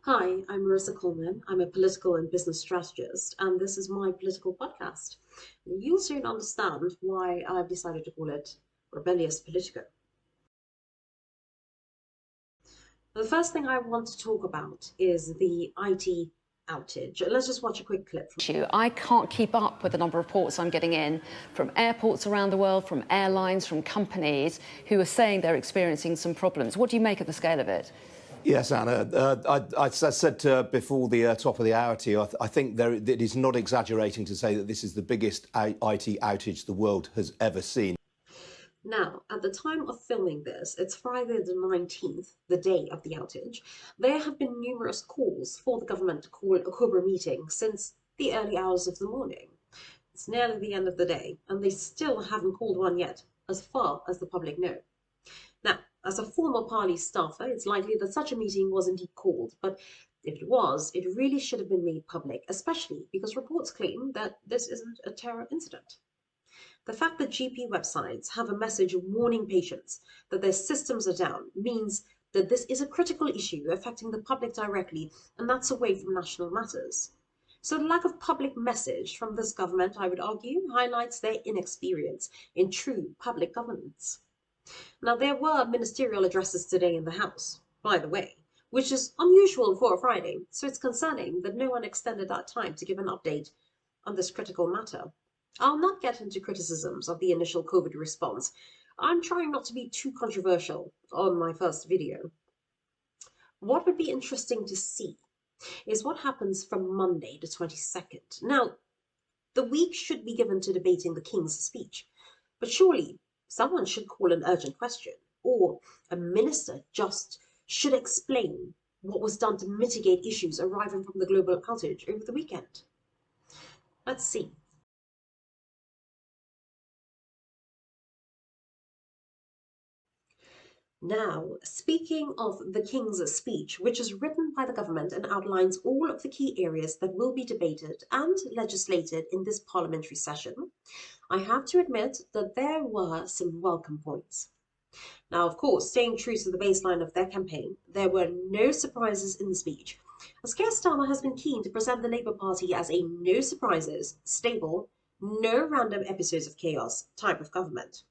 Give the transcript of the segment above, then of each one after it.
Hi, I'm Maurisa Coleman. I'm a political and business strategist, and this is my political podcast. You'll soon understand why I've decided to call it Rebellious Politico. The first thing I want to talk about is the IT outage. Let's just watch a quick clip from I can't keep up with the number of reports I'm getting in from airports around the world, from airlines, from companies who are saying they're experiencing some problems. What do you make of the scale of it? Yes, Anna. I said before the top of the hour to you, I think it is not exaggerating to say that this is the biggest IT outage the world has ever seen. Now, at the time of filming this, it's Friday the 19th, the day of the outage. There have been numerous calls for the government to call a Cobra meeting since the early hours of the morning. It's nearly the end of the day, and they still haven't called one yet, as far as the public know. Now, as a former Parley staffer, it's likely that such a meeting was indeed called, but if it was, it really should have been made public, especially because reports claim that this isn't a terror incident. The fact that GP websites have a message warning patients that their systems are down means that this is a critical issue affecting the public directly, and that's away from national matters. So the lack of public message from this government, I would argue, highlights their inexperience in true public governance. Now, there were ministerial addresses today in the House, by the way, which is unusual for a Friday, so it's concerning that no one extended that time to give an update on this critical matter. I'll not get into criticisms of the initial COVID response. I'm trying not to be too controversial on my first video. What would be interesting to see is what happens from Monday the 22nd. Now, the week should be given to debating the King's speech, but surely someone should call an urgent question, or a minister just should explain what was done to mitigate issues arising from the global outage over the weekend. Let's see. Now, speaking of the King's speech, which is written by the government and outlines all of the key areas that will be debated and legislated in this parliamentary session, I have to admit that there were some welcome points. Now, of course, staying true to the baseline of their campaign, there were no surprises in the speech, as Keir Starmer has been keen to present the Labour Party as a no surprises, stable, no random episodes of chaos type of government.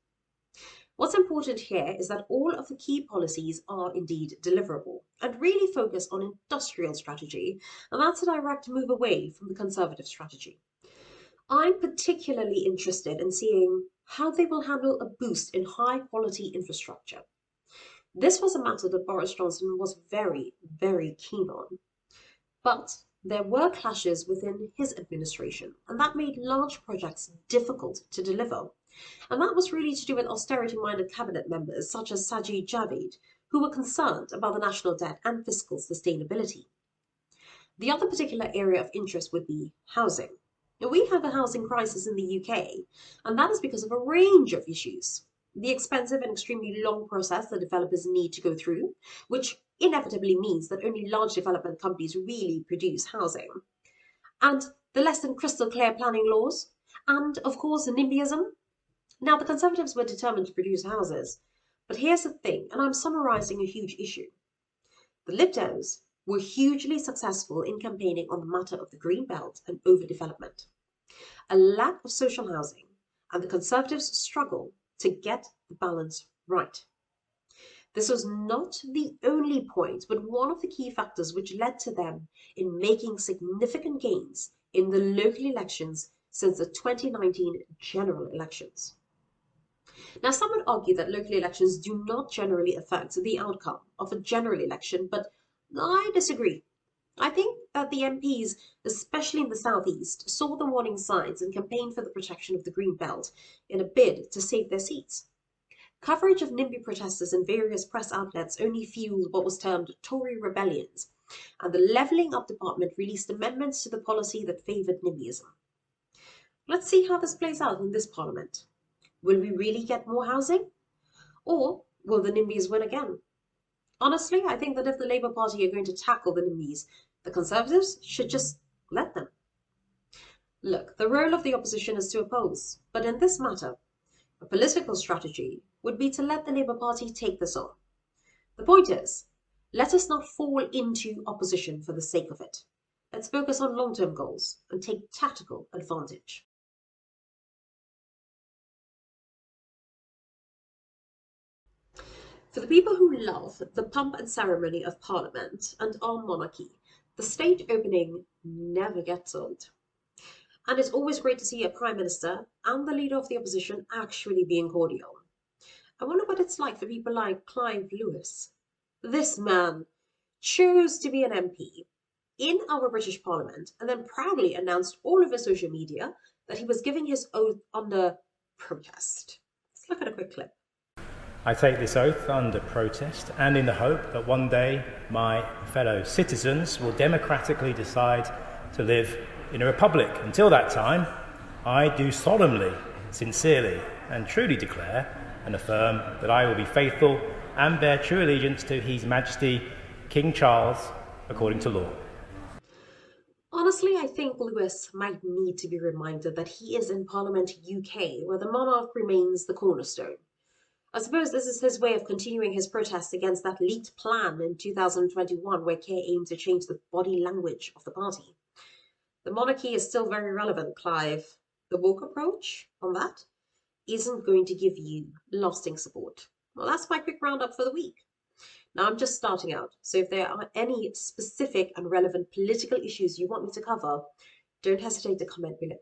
What's important here is that all of the key policies are indeed deliverable and really focus on industrial strategy, and that's a direct move away from the Conservative strategy. I'm particularly interested in seeing how they will handle a boost in high quality infrastructure. This was a matter that Boris Johnson was very, very keen on. But there were clashes within his administration, and that made large projects difficult to deliver. And that was really to do with austerity-minded cabinet members such as Sajid Javid, who were concerned about the national debt and fiscal sustainability. The other particular area of interest would be housing. Now, we have a housing crisis in the UK, and that is because of a range of issues. The expensive and extremely long process that developers need to go through, which inevitably means that only large development companies really produce housing. And the less than crystal clear planning laws, and of course NIMBYism. Now, the Conservatives were determined to produce houses, but here's the thing, and I'm summarising a huge issue. The Lib Dems were hugely successful in campaigning on the matter of the Green Belt and overdevelopment, a lack of social housing, and the Conservatives' struggle to get the balance right. This was not the only point, but one of the key factors which led to them in making significant gains in the local elections since the 2019 general elections. Now, some would argue that local elections do not generally affect the outcome of a general election, but I disagree. I think that the MPs, especially in the southeast, saw the warning signs and campaigned for the protection of the Green Belt in a bid to save their seats. Coverage of NIMBY protesters in various press outlets only fueled what was termed Tory rebellions, and the Levelling Up Department released amendments to the policy that favoured NIMBYism. Let's see how this plays out in this parliament. Will we really get more housing? Or will the NIMBYs win again? Honestly, I think that if the Labour Party are going to tackle the NIMBYs, the Conservatives should just let them. Look, the role of the opposition is to oppose, but in this matter, a political strategy would be to let the Labour Party take this on. The point is, Let us not fall into opposition for the sake of it. Let's focus on long-term goals and take tactical advantage. For the people who love the pomp and ceremony of Parliament and our monarchy, the state opening never gets old. And it's always great to see a Prime Minister and the leader of the opposition actually being cordial. I wonder what it's like for people like Clive Lewis. This man chose to be an MP in our British Parliament and then proudly announced all over social media that he was giving his oath under protest. Let's look at a quick clip. I take this oath under protest and in the hope that one day my fellow citizens will democratically decide to live in a republic. Until that time, I do solemnly, sincerely and truly declare and affirm that I will be faithful and bear true allegiance to His Majesty King Charles according to law. Honestly, I think Lewis might need to be reminded that he is in Parliament UK, where the monarch remains the cornerstone. I suppose this is his way of continuing his protest against that leaked plan in 2021 where Keir aimed to change the body language of the party. The monarchy is still very relevant, Clive. The woke approach on that isn't going to give you lasting support. Well, that's my quick roundup for the week. Now, I'm just starting out, so if there are any specific and relevant political issues you want me to cover, don't hesitate to comment below.